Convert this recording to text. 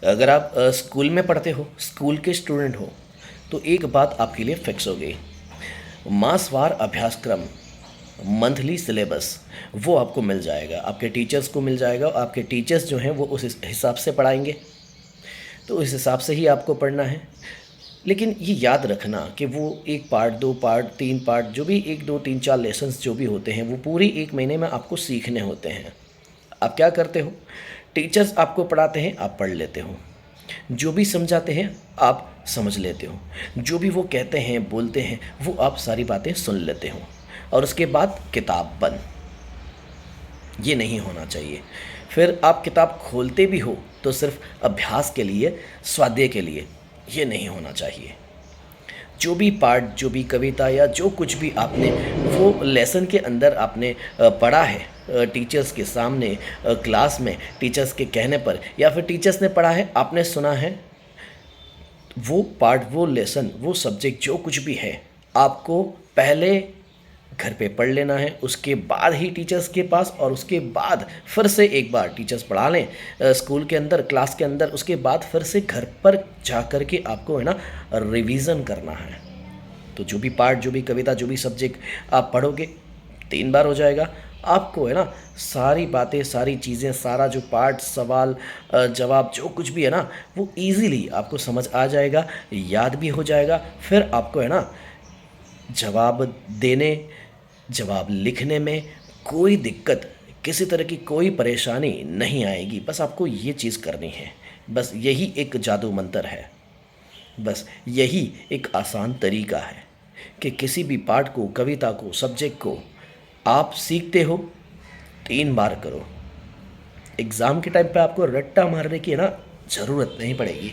अगर आप स्कूल में पढ़ते हो, स्कूल के स्टूडेंट हो, तो एक बात आपके लिए फिक्स हो गई। मासवार अभ्यासक्रम, मंथली सिलेबस, वो आपको मिल जाएगा, आपके टीचर्स को मिल जाएगा। और आपके टीचर्स जो हैं वो उस हिसाब से पढ़ाएंगे, तो इस हिसाब से ही आपको पढ़ना है। लेकिन ये याद रखना कि वो एक पार्ट, दो पार्ट, तीन पार्ट, जो भी एक दो तीन चार लेसन्स जो भी होते हैं, वो पूरी एक महीने में आपको सीखने होते हैं। आप क्या करते हो, टीचर्स आपको पढ़ाते हैं, आप पढ़ लेते हो, जो भी समझाते हैं आप समझ लेते हो, जो भी वो कहते हैं बोलते हैं वो आप सारी बातें सुन लेते हो, और उसके बाद किताब बंद। ये नहीं होना चाहिए। फिर आप किताब खोलते भी हो तो सिर्फ अभ्यास के लिए, स्वाध्याय के लिए, ये नहीं होना चाहिए। जो भी पाठ, जो भी कविता या जो कुछ भी आपने वो लेसन के अंदर आपने पढ़ा है, टीचर्स के सामने, क्लास में टीचर्स के कहने पर, या फिर टीचर्स ने पढ़ा है, आपने सुना है, वो पार्ट, वो लेसन, वो सब्जेक्ट जो कुछ भी है, आपको पहले घर पे पढ़ लेना है, उसके बाद ही टीचर्स के पास, और उसके बाद फिर से एक बार टीचर्स पढ़ा लें स्कूल के अंदर, क्लास के अंदर, उसके बाद फिर से घर पर जा कर के आपको है ना रिवीजन करना है। तो जो भी पार्ट, जो भी कविता, जो भी सब्जेक्ट आप पढ़ोगे, 3 बार हो जाएगा आपको, है ना, सारी बातें, सारी चीज़ें, सारा जो पार्ट, सवाल जवाब जो कुछ भी है ना, वो इजीली आपको समझ आ जाएगा, याद भी हो जाएगा। फिर आपको है ना जवाब देने, जवाब लिखने में कोई दिक्कत, किसी तरह की कोई परेशानी नहीं आएगी। बस आपको ये चीज़ करनी है, बस यही एक जादू मंत्र है, बस यही एक आसान तरीका है कि किसी भी पाठ को, कविता को, सब्जेक्ट को आप सीखते हो, 3 बार करो। एग्ज़ाम के टाइम पे आपको रट्टा मारने की है ना ज़रूरत नहीं पड़ेगी।